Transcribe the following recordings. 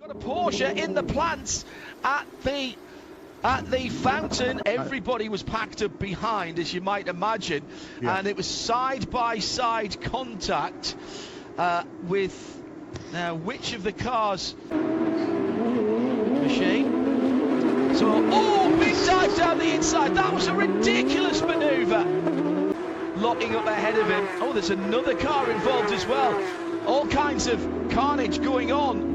Got a Porsche in the plants at the fountain. Everybody was packed up behind, as you might imagine, and it was side-by-side contact with now which of the cars? Machine. So, big dive down the inside. That was a ridiculous manoeuvre. Locking up ahead of him. Oh, there's another car involved as well. All kinds of carnage going on.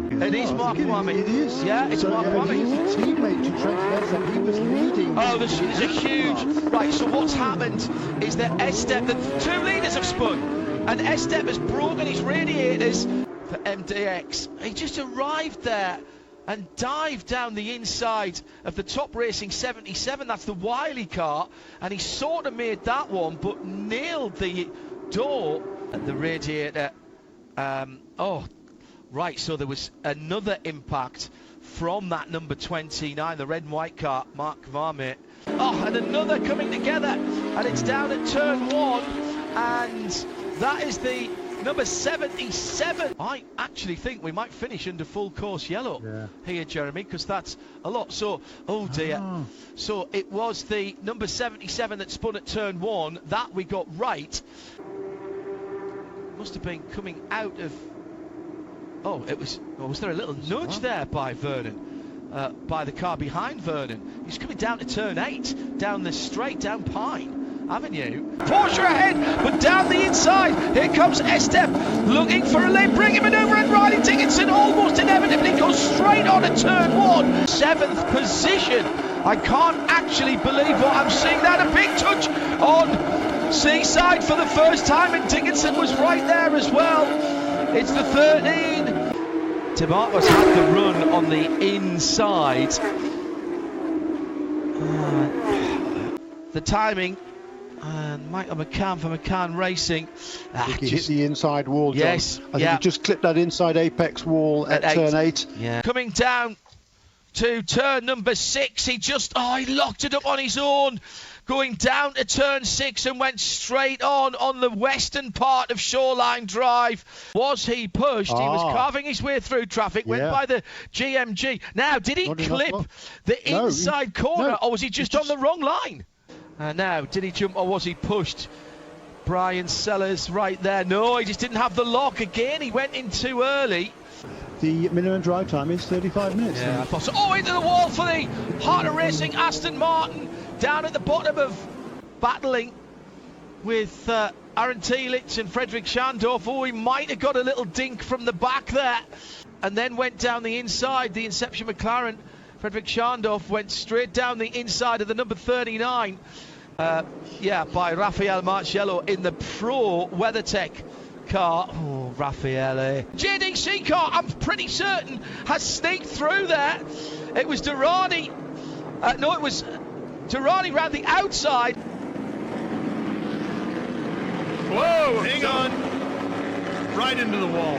It is Mark Whammy. It is. Yeah, it's Mark Whammy. His teammate to Trent Reznor, he was leading. Oh, there's a huge... Right, so what's happened is that ESET, the 2 leaders have spun, and ESET has broken his radiators for MDX. He just arrived there and dived down the inside of the Top Racing 77, that's the Wiley car, and he sort of made that one, but nailed the door at the radiator. Right, so there was another impact from that number 29, the red and white car, Mark Whammy. Oh, and another coming together, and it's down at turn 1, and that is the number 77. I actually think we might finish under full course yellow here, Jeremy, because that's a lot. So, oh dear. So it was the number 77 that spun at turn 1, that we got right. Must have been coming out of... Oh, it was. Well, was there a little nudge there by Vernon, by the car behind Vernon? He's coming down to turn 8, down the straight, down Pine Avenue. Porsche ahead, but down the inside, here comes ESET, looking for a lane, bringing manoeuvre, and Riley Dickinson almost inevitably goes straight on to turn 1. 7th position. I can't actually believe what I'm seeing. That a big touch on Seaside for the first time, and Dickinson was right there as well. It's the 13. Timarcos had the run on the inside. The timing. And Michael McCann for McCann Racing. He hit the inside wall, John. Yes. I think he just clipped that inside apex wall at turn 8. Yeah. Coming down to turn number 6. He locked it up on his own. Going down to turn 6 and went straight on the western part of Shoreline Drive. Was he pushed? He was carving his way through traffic, went by the GMG. Now, did he clip the inside corner, or was he just on the wrong line? Now, did he jump, or was he pushed? Brian Sellers right there. No, he just didn't have the lock again. He went in too early. The minimum drive time is 35 minutes. Yeah, I thought so. Oh, into the wall for the Heart of Racing Aston Martin. Down at the bottom of battling with Aaron Telitz and Frederick Schandorf. Oh, he might have got a little dink from the back there. And then went down the inside. The Inception McLaren, Frederick Schandorf, went straight down the inside of the number 39. By Rafael Marciello in the Pro WeatherTech car. Oh, Raffaele. JDC car, I'm pretty certain, has sneaked through there. It was Durrani. It was Durrani round the outside. Whoa, hang on. Right into the wall.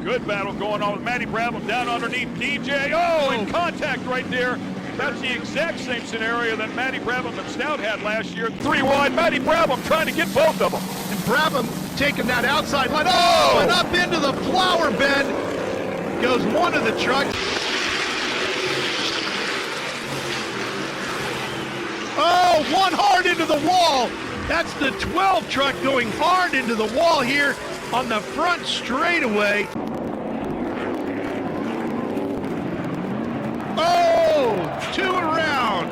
Good battle going on with Matty Brabham down underneath DJ. Oh, in contact right there. That's the exact same scenario that Matty Brabham and Stout had last year. 3 wide, Matty Brabham trying to get both of them. And Brabham taking that outside line. Oh, and up into the flower bed goes one of the trucks. Oh, one hard into the wall. That's the 12 truck going hard into the wall here on the front straightaway. Oh, 2 around.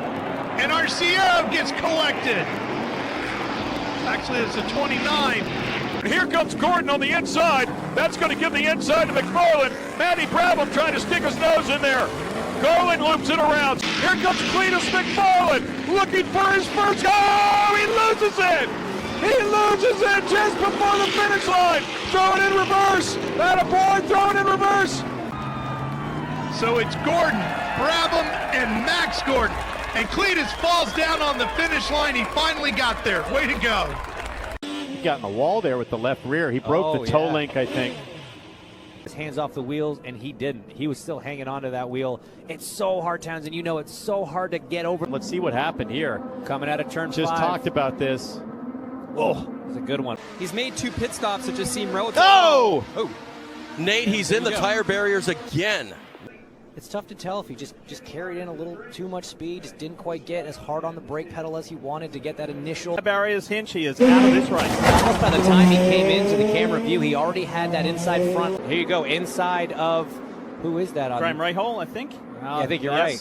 And RCO gets collected. Actually, it's a 29. Here comes Gordon on the inside. That's going to give the inside to McFarland. Matty Brabham trying to stick his nose in there. Garland loops it around. Here comes Cletus McFarland looking for his first. Oh, he loses it. He loses it just before the finish line. Throw it in reverse. Attaboy, throw it in reverse. So it's Gordon, Brabham, and Max Gordon. And Cletus falls down on the finish line. He finally got there. Way to go. He got in the wall there with the left rear. He broke the toe link, I think. His hands off the wheels, and he didn't. He was still hanging onto that wheel. It's so hard, Townsend. You know it's so hard to get over. Let's see what happened here. Coming out of turn 5. Just talked about this. Oh, it's a good one. He's made 2 pit stops that just seem relatively. Oh! Oh! Nate, he's in the tire barriers again. It's tough to tell if he just carried in a little too much speed, just didn't quite get as hard on the brake pedal as he wanted to get that initial. Barriers hinge, he is out of this race. Almost by the time he came into the camera view, he already had that inside front. Here you go, inside of, who is that? Graham Rahal, I think. Yeah, I think you're right.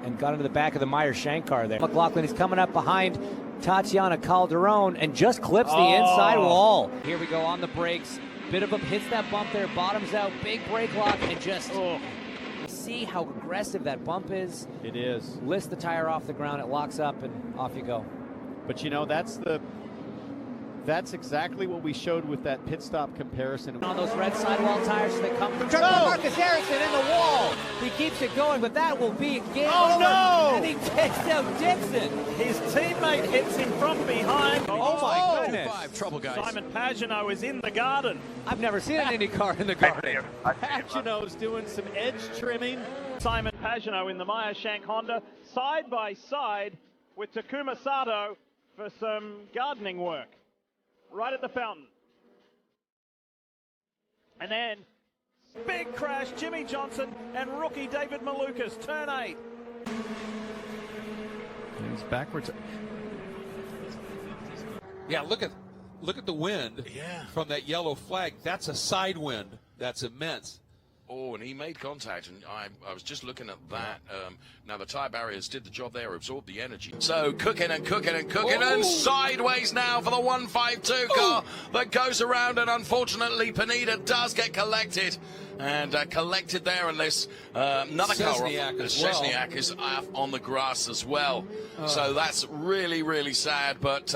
And got into the back of the Meyer-Shank car there. McLaughlin is coming up behind Tatiana Calderon and just clips the inside wall. Here we go on the brakes. Bit of a hits that bump there, bottoms out, big brake lock, and just see how aggressive that bump is. It is. Lifts the tire off the ground, it locks up, and off you go. But you know, that's exactly what we showed with that pit stop comparison. On those red sidewall tires that come from Marcus Harrison in the wall. He keeps it going, but that will be a game over. No! And he takes out Dixon. His teammate hits him from behind. Oh my goodness. Trouble, guys. Simon Pagenaud is in the garden. I've never seen an IndyCar in the garden. Pagenaud's doing some edge trimming. Simon Pagenaud in the Meyer-Shank Honda, side by side with Takuma Sato for some gardening work. Right at the fountain. And then, big crash, Jimmy Johnson and rookie David Malukas, turn 8. He's backwards. Yeah, look at the wind from that yellow flag. That's a side wind. That's immense. Oh, and he made contact, and I was just looking at that. Now, the tyre barriers did the job there, absorbed the energy. So, cooking and sideways now for the 152 car that goes around, and unfortunately, Pineda does get collected. And collected there, and this another car, Szczesniak is off on the grass as well. So that's really, really sad, but...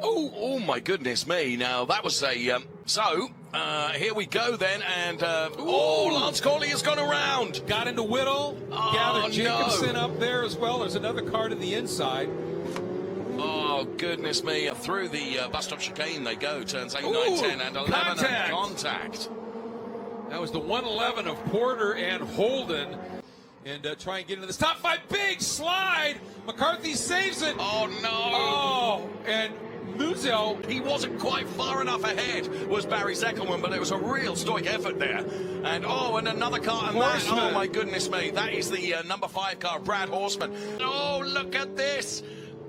Oh my goodness me! Now that was a here we go then, and Lance Corley has gone around, got into Whittle, gathered Jacobson up there as well. There's another car to the inside. Oh goodness me! Through the bus stop chicane they go, turns 8, 9, 10, and 11, and contact. That was the 111 of Porter and Holden. And try and get into this top 5. Big slide. McCarthy saves it. Oh no! Oh, and Muzel, he wasn't quite far enough ahead, was Barry Zeckelman, but it was a real stoic effort there. And and another car, and that, oh my goodness me, that is the number 5 car, Brad Horseman. Oh, look at this!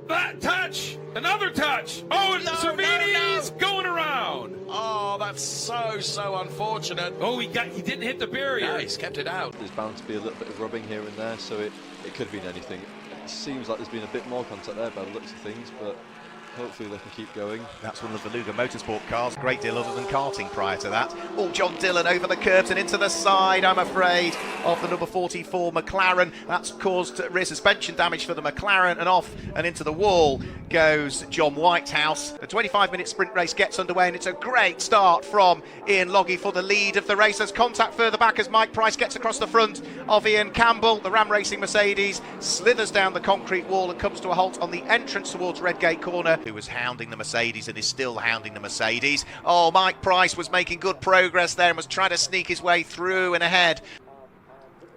That touch! Another touch! Oh, and Cervini's going around! Oh, that's so unfortunate. Oh, he didn't hit the barrier. Yeah, he's kept it out. There's bound to be a little bit of rubbing here and there, so it could have been anything. It seems like there's been a bit more contact there by the looks of things, but hopefully they can keep going. That's one of the Beluga Motorsport cars. Great deal other than karting prior to that. Oh, John Dillon over the curbs and into the side, I'm afraid, of the number 44 McLaren. That's caused rear suspension damage for the McLaren, and off and into the wall goes John Whitehouse. The 25-minute sprint race gets underway, and it's a great start from Ian Loggy for the lead of the race. There's contact further back as Mike Price gets across the front of Ian Campbell. The Ram Racing Mercedes slithers down the concrete wall and comes to a halt on the entrance towards Redgate Corner. Who was hounding the Mercedes and is still hounding the Mercedes. Oh, Mike Price was making good progress there and was trying to sneak his way through and ahead.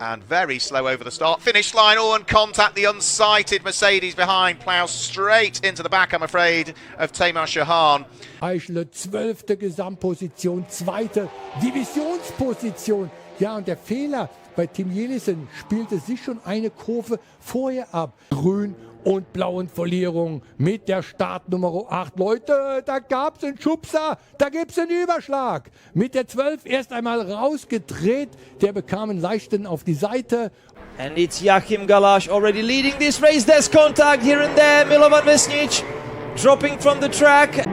And very slow over the start. Finish line, and contact. The unsighted Mercedes behind ploughs straight into the back, I'm afraid, of Tamar Shahan. Eichler 12. Gesamtposition, 2. Divisionsposition. Ja, und der Fehler bei Tim Jelissen spielte sich schon eine Kurve vorher ab. Grün und blauen Verlierung mit der Startnummer 8. Leute, da gab's einen Schubser, da gibt's einen Überschlag. Mit der 12 erst einmal rausgedreht, der bekam einen leichten auf die Seite. And it's Joachim Galash already leading this race. There's contact here and there. Milovan Vesnic dropping from the track.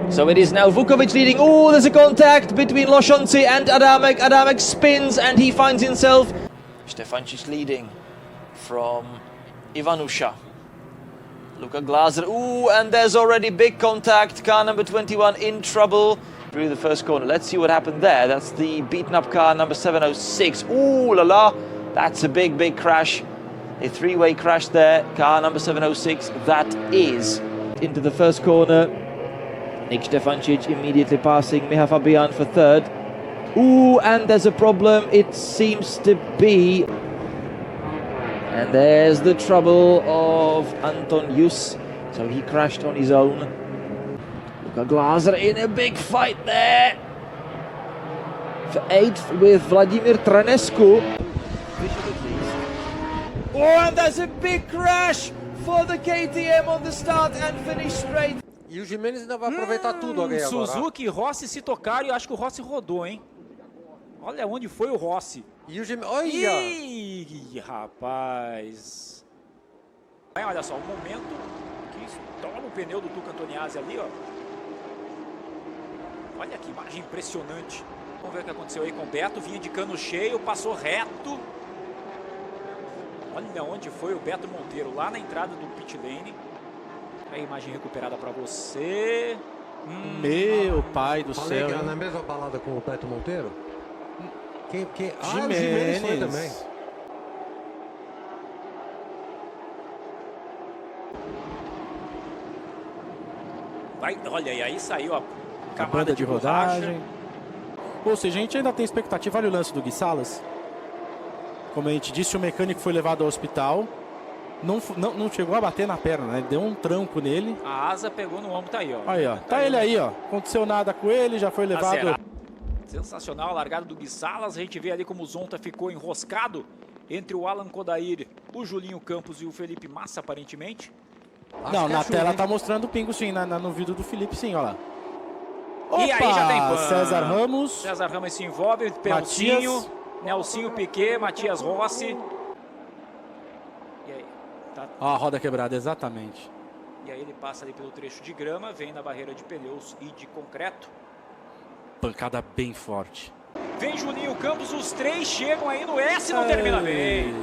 So it is now Vukovic leading. Oh, there's a contact between Loshonci and Adamek. Adamek spins and he finds himself. Stefancic leading from Ivanusha. Luca Glaser. Ooh, and there's already big contact. Car number 21 in trouble. Through the first corner. Let's see what happened there. That's the beaten up car number 706. Ooh la la. That's a big crash. A three-way crash there. Car number 706. That is into the first corner. Nick Stefancic immediately passing Miha Fabian for third. Ooh, and there's a problem. It seems to be. And there's the trouble of Anton Jus. So he crashed on his own. Luca Glaser in a big fight there. for 8th with Vladimir Tranescu. Oh, and there's a big crash for the KTM on the start and finish straight. E o Jimenez ainda vai aproveitar tudo agora. Suzuki e Rossi se tocaram e eu acho que o Rossi rodou, hein? Olha onde foi o Rossi. E o Jimenez... Olha! Ih, rapaz. Olha só, o momento que estoura o pneu do Tuca Antoniazzi ali, ó. Olha que imagem impressionante. Vamos ver o que aconteceu aí com o Beto. Vinha de cano cheio, passou reto. Olha onde foi o Beto Monteiro, lá na entrada do pit lane. A imagem recuperada para você. Meu pai do céu. Na mesma balada com o Beto Monteiro? Jimenez foi também. Olha, e aí saiu a camada banda de rodagem. borracha. Ou seja, a gente ainda tem expectativa. Olha o lance do Gui Salas. Como a gente disse, o mecânico foi levado ao hospital. Não chegou a bater na perna, né? Deu um tranco nele. A asa pegou no ombro, tá aí, ó. Aí, ó. Tá ele aí, ó. Aconteceu nada com ele, já foi levado. Sensacional a largada do Gui Salas. A gente vê ali como o Zonta ficou enroscado entre o Alan Kodair, o Julinho Campos e o Felipe Massa, aparentemente. Não, na tela tá mostrando o pingo sim, no vídeo do Felipe sim, ó lá. Opa! E aí já tem pan. César Ramos. César Ramos se envolve, Pelcinho, Nelsinho Piquet, Matias Rossi. E aí? Tá... Ó, a roda quebrada, exatamente. E aí ele passa ali pelo trecho de grama, vem na barreira de pneus e de concreto. Pancada bem forte. Vem Julinho Campos, os três chegam aí no S, não termina bem.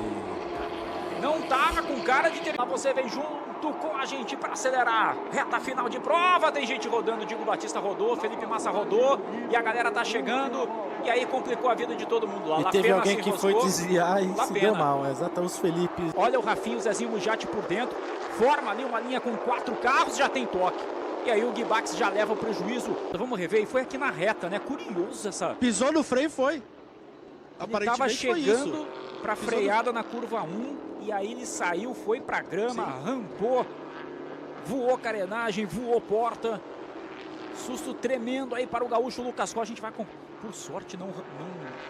Não tava com cara de terminar. Você vem junto com a gente para acelerar. Reta final de prova, tem gente rodando. Diego Batista rodou, Felipe Massa rodou. E a galera tá chegando. E aí complicou a vida de todo mundo lá. E teve alguém que foi desviar e se deu mal. Exatamente, os Felipe. Olha o Rafinho, o Zezinho Mujate por dentro. Forma ali uma linha com 4 carros, já tem toque. E aí o Gui Bax já leva o prejuízo. Vamos rever, e foi aqui na reta, né? Curioso essa... Pisou no freio, foi. Ele tava chegando para freada na curva 1. E aí ele saiu, foi pra grama, rampou, voou carenagem, voou porta. Susto tremendo aí para o gaúcho Lucas Costa. A gente vai com... Por sorte não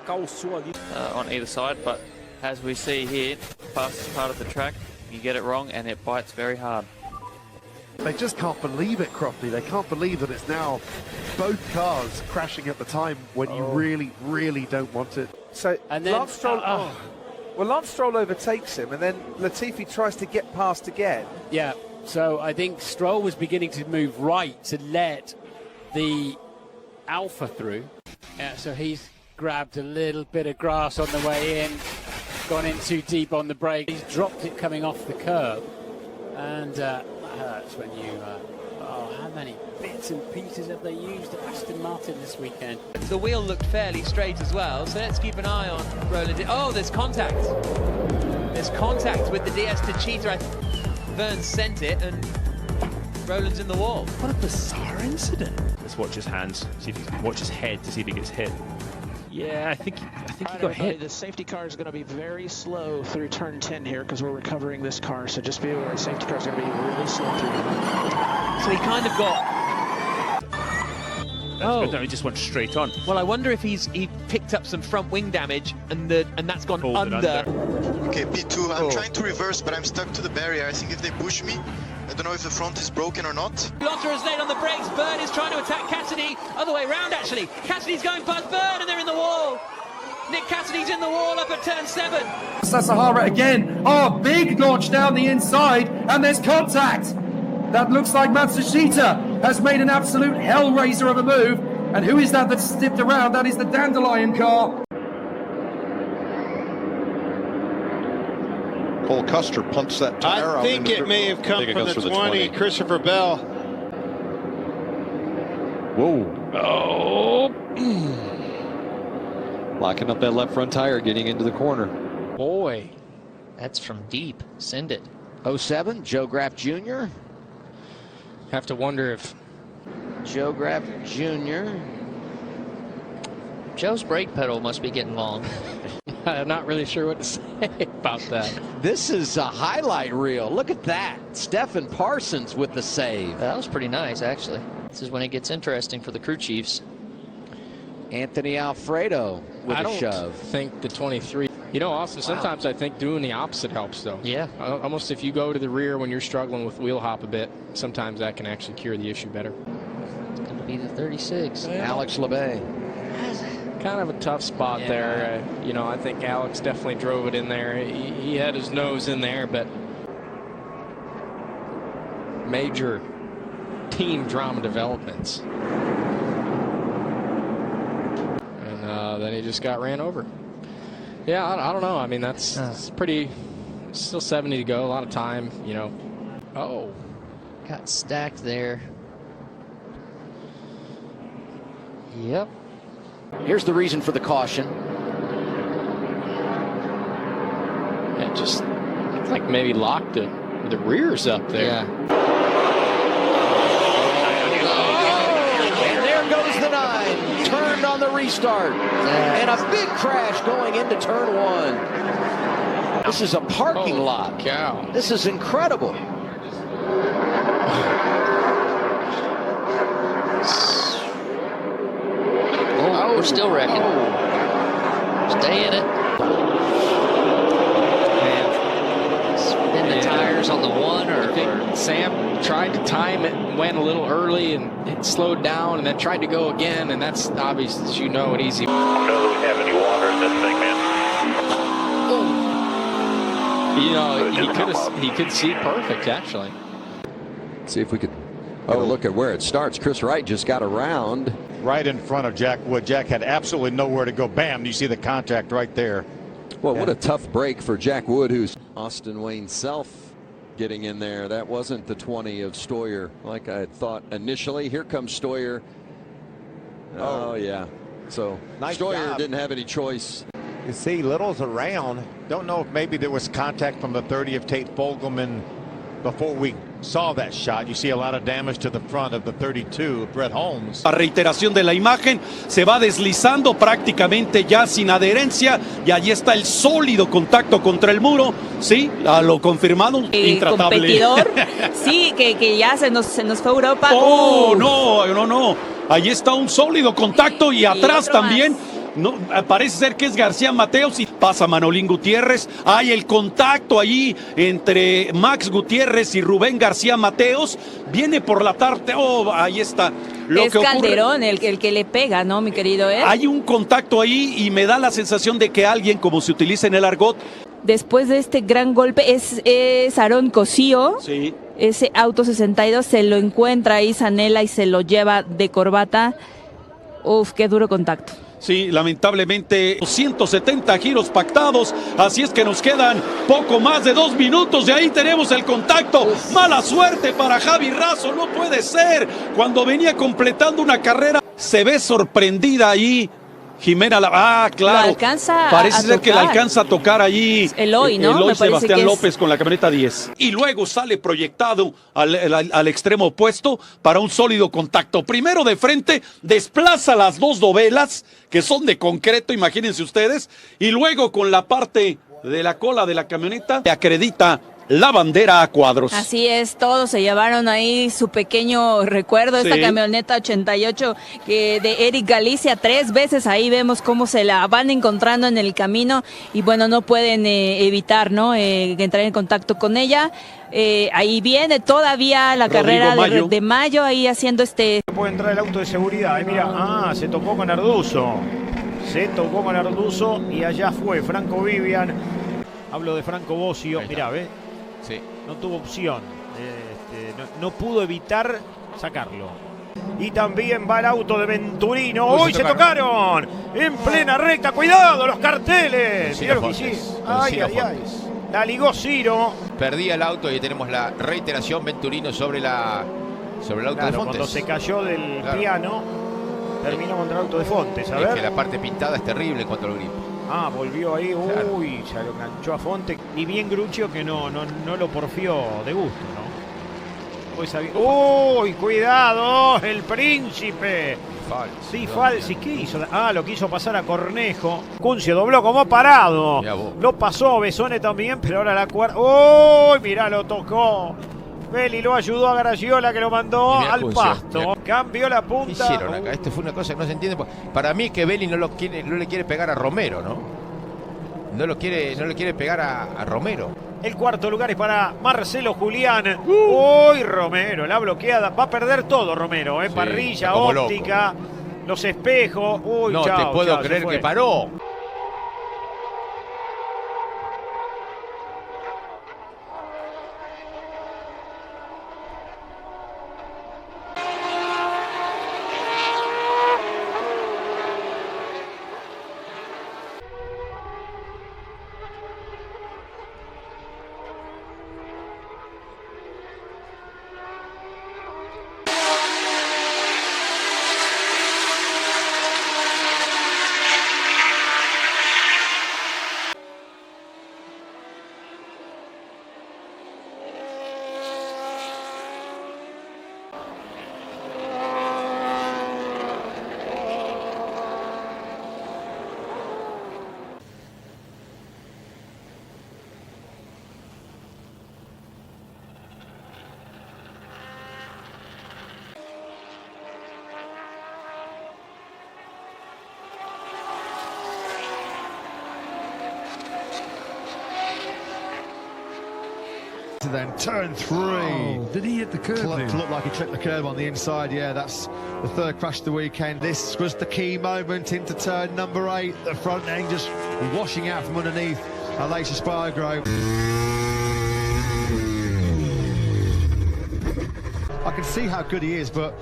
calçou ali. On either side, but as we see here, fastest part of the track, you get it wrong and it bites very hard. They just can't believe it, Cropley. They can't believe that it's now both cars crashing at the time when you really, really don't want it. So, and then, Lance Stroll... Well, Lance Stroll overtakes him, and then Latifi tries to get past again. Yeah, so I think Stroll was beginning to move right to let the Alpha through. So he's grabbed a little bit of grass on the way in, gone in too deep on the brake. He's dropped it coming off the curb, and that hurts when you... how many bits and pieces have they used at Aston Martin this weekend? The wheel looked fairly straight as well, so let's keep an eye on Roland. Oh, there's contact. There's contact with the DS to Cheetah. Vern sent it, and Roland's in the wall. What a bizarre incident. Let's watch his hands, see if he can watch his head to see if he gets hit. Yeah, I think he got hit. The safety car is going to be very slow through turn 10 here because we're recovering this car, so just be aware the safety car is going to be really slow through here. So he kind of got... Oh, he just went straight on. Well, I wonder if he picked up some front wing damage and that's gone under. Okay, P2, I'm trying to reverse, but I'm stuck to the barrier. I think if they push me, I don't know if the front is broken or not. Lotter is late on the brakes. Bird is trying to attack Cassidy. Other way round, actually. Cassidy's going past Bird, and they're in the wall. Nick Cassidy's in the wall up at turn 7. Sahara again. Oh, big launch down the inside, and there's contact. That looks like Matsushita has made an absolute hellraiser of a move. And who is that that's dipped around? That is the Dandelion car. Cole Custer punts that tire out. I think it may have come from the 20, Christopher Bell. Whoa. Oh. Locking up that left front tire, getting into the corner. Boy, that's from deep. Send it. 07, Joe Graff Jr. Have to wonder if Joe Graff Jr. Joe's brake pedal must be getting long. I'm not really sure what to say about that. This is a highlight reel. Look at that. Stephen Parsons with the save. That was pretty nice, actually. This is when it gets interesting for the crew chiefs. Anthony Alfredo with I a don't shove. think the 23. You know, Austin, sometimes I think doing the opposite helps, though. Yeah. Almost if you go to the rear when you're struggling with wheel hop a bit, sometimes that can actually cure the issue better. It's going to be the 36. Alex LeBay. Kind of a tough spot there. You know, I think Alex definitely drove it in there. He had his nose in there, but major team drama developments. And then he just got ran over. Yeah, I don't know. I mean, that's pretty. Still 70 to go. A lot of time, you know. Oh. Got stacked there. Yep. Here's the reason for the caution. It just looked like maybe locked the rears up there. Yeah. And there goes the 9. Turned on the restart. And a big crash going into turn 1. This is a parking lot. Cow. This is incredible. We're still wrecking. Stay in it. Spin the tires on the one, or Sam tried to time it, went a little early, and it slowed down, and then tried to go again, and that's obvious, as you know, an easy. I don't know that we have any water in this thing, man. You know, he could see perfect, actually. See if we could look at where it starts. Chris Wright just got around. Right in front of Jack Wood. Jack had absolutely nowhere to go. Bam, you see the contact right there. Well, what a tough break for Jack Wood, who's Austin Wayne Self getting in there. That wasn't the 20 of Stoyer like I had thought initially. Here comes Stoyer. Oh yeah. So Nice Stoyer job. didn't have any choice. You see Little's around. Don't know if maybe there was contact from the 30 of Tate Fogelman before we saw that shot. You see a lot of damage to the front of the 32 of Brett Holmes. La reiteración de la imagen, se va deslizando prácticamente ya sin adherencia y allí está el sólido contacto contra el muro. Sí, lo confirmado, intratable. Competidor, sí, que ya se nos fue a Europa. Oh, no. Allí está un sólido contacto y atrás también. No, parece ser que es García Mateos y pasa Manolín Gutiérrez. Hay el contacto allí entre Max Gutiérrez y Rubén García Mateos. Viene por la tarde. Oh, ahí está. Es Calderón el que le pega, ¿no, mi querido Ed? Hay un contacto ahí y me da la sensación de que alguien, como se utiliza en el argot. Después de este gran golpe es Aarón Cosío. Sí. Ese auto 62 se lo encuentra ahí Zanella y se lo lleva de corbata. Uf, qué duro contacto. Sí, lamentablemente 170 giros pactados, así es que nos quedan poco más de 2 minutos y ahí tenemos el contacto. Mala suerte para Javi Razo, no puede ser. Cuando venía completando una carrera, se ve sorprendida ahí Jimena. Claro, parece ser que le alcanza a tocar allí Eloy, ¿no? Eloy Sebastián López con la camioneta 10. Y luego sale proyectado al extremo opuesto para un sólido contacto. Primero de frente, desplaza las 2 dovelas, que son de concreto, imagínense ustedes. Y luego con la parte de la cola de la camioneta, le acredita la bandera a cuadros. Así es, todos se llevaron ahí su pequeño recuerdo, esta camioneta 88 de Eric Galicia. 3 veces ahí vemos cómo se la van encontrando en el camino y bueno, no pueden evitar, ¿no? Entrar en contacto con ella. Ahí viene todavía la carrera de Mayo ahí haciendo Puede entrar el auto de seguridad, mira, se tocó con Arduzo. Y allá fue Franco Vivian. Hablo de Franco Bossio, mirá, ¿ves? Sí. No tuvo opción, no pudo evitar sacarlo. Y también va el auto de Venturino. ¡Uy, se tocaron! En plena recta, cuidado, los carteles. Mirá lo que hicieron. Ay. La ligó Ciro. Perdía el auto y tenemos la reiteración. Venturino sobre el auto de Fontes. Cuando se cayó del piano, terminó contra el auto de Fontes. A ver. Es que la parte pintada es terrible en cuanto al grip. Volvió ahí, uy, se lo enganchó a Fonte. Y bien Gruccio que no lo porfió de gusto, ¿no? Uy, cuidado, el príncipe. Sí, falsi. ¿Qué hizo? Lo quiso pasar a Cornejo. Cuncio dobló como parado. Lo pasó Besone también, pero ahora la cuarta. Uy, mirá, lo tocó. Belli lo ayudó a Garagiola, que lo mandó Mirá al Kunze, pasto. mirá. Cambió la ¿Qué punta. hicieron acá? Esto fue una cosa que no se entiende. Para mí que Belli no le quiere pegar a Romero, ¿no? No le quiere pegar a Romero. El cuarto lugar es para Marcelo Julián. Uy, Romero, la bloqueada. Va a perder todo Romero, Sí, parrilla, como óptica, los espejos. Uy, No chao, te puedo chao, se creer fue. que paró. Then turn 3. Oh, did he hit the curb? Looked like he tripped the curb on the inside. Yeah, that's the third crash of the weekend. This was the key moment into turn number 8. The front end just washing out from underneath Aleix Espargaro. I can see how good he is, but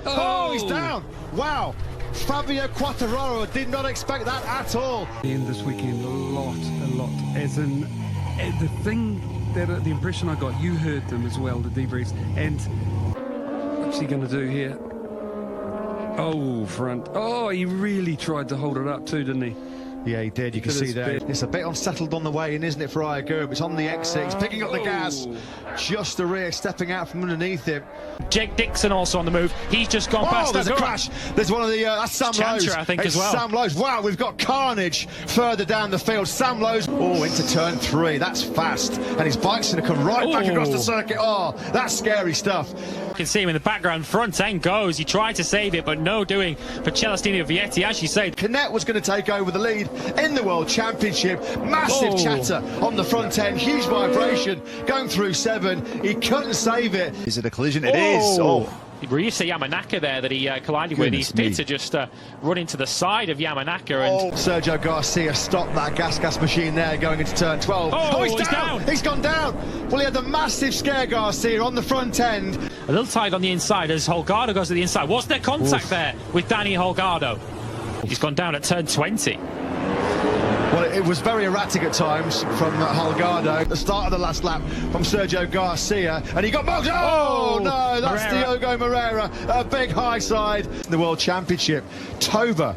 he's down. Wow. Fabio Quartararo did not expect that at all. In this weekend, a lot. As in, the thing that the impression I got, you heard them as well, the debriefs, and what's he going to do here? Oh, front. Oh, he really tried to hold it up too, didn't he? Yeah, he did. You can see there. It's a bit unsettled on the way in, isn't it, for Gerb? It's on the exit. He's picking up the gas. Just the rear, stepping out from underneath him. Jake Dixon also on the move. He's just gone past. There's a crash. There's one of the. That's Sam Lowe's. I think, it's as well. Sam Lowe's. Wow, we've got carnage further down the field. Sam Lowe's. Oh, into turn 3. That's fast. And his bike's going to come right back across the circuit. Oh, that's scary stuff. You can see him in the background. Front end goes. He tried to save it, but no doing for Celestino Vietti, as you said. Canet was going to take over the lead in the World Championship. Massive chatter on the front end. Huge vibration going through 7. He couldn't save it. Is it a collision? It is. Were you see Yamanaka there that he collided with? His pits are just running to the side of Yamanaka. And Sergio Garcia stopped that gas machine there going into turn 12. He's down. He's gone down. Well, he had the massive scare Garcia on the front end. A little tight on the inside as Holgado goes to the inside. Was there contact there with Danny Holgado? He's gone down at turn 20. Well, it was very erratic at times from Holgado. At the start of the last lap from Sergio Garcia, and he got bogged. Oh no, that's Moreira. Diogo Moreira, a big high side. The World Championship. Toba,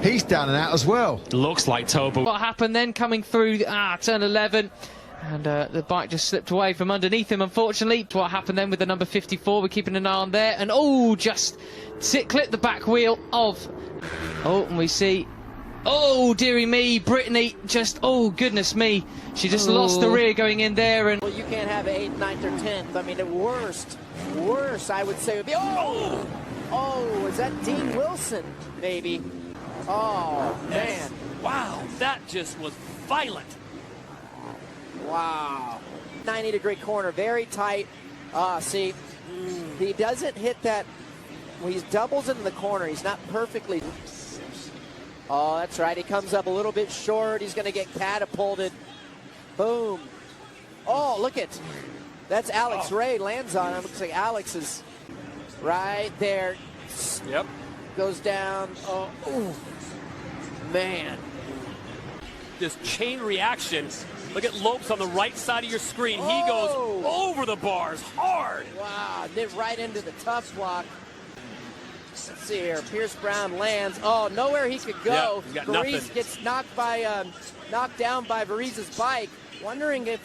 he's down and out as well. Looks like Toba. What happened then coming through turn 11? And the bike just slipped away from underneath him, unfortunately. What happened then with the number 54? We're keeping an eye on there. And just clipped the back wheel of. And we see. Oh, dearie me, Brittany, goodness me. She just lost the rear going in there. And well, you can't have 8th, 9th, or 10th. I mean, the worst, I would say would be, is that Dean Wilson, maybe? Oh, man. Wow, that just was violent. Wow. 90-degree corner, very tight. See, he doesn't hit that. When he doubles into the corner, he's not perfectly. Oh, that's right. He comes up a little bit short. He's going to get catapulted. Boom. Oh, look at. That's Alex Ray lands on him. Looks like Alex is right there. Yep. Goes down. Oh, man. This chain reaction. Look at Lopes on the right side of your screen. He goes over the bars hard. Wow. Did right into the tough block. Let's see here. Pierce Brown lands. Oh, nowhere he could go. Yep, Varese gets knocked down by Varese's bike. Wondering if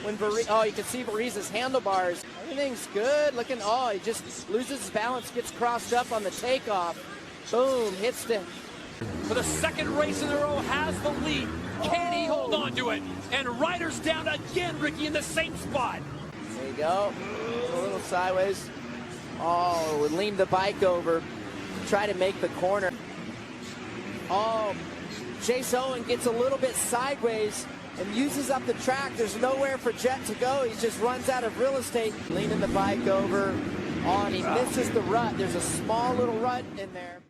when you can see Varese's handlebars. Everything's good. Looking. He just loses his balance. Gets crossed up on the takeoff. Boom. Hits the. For the second race in a row, has the lead. Can he hold on to it? And Ryder's down again, Ricky, in the same spot. There you go. A little sideways. Oh, would lean the bike over, try to make the corner. Oh, Chase Owen gets a little bit sideways and uses up the track. There's nowhere for Jet to go. He just runs out of real estate. Leaning the bike over. Oh, and he misses the rut. There's a small little rut in there.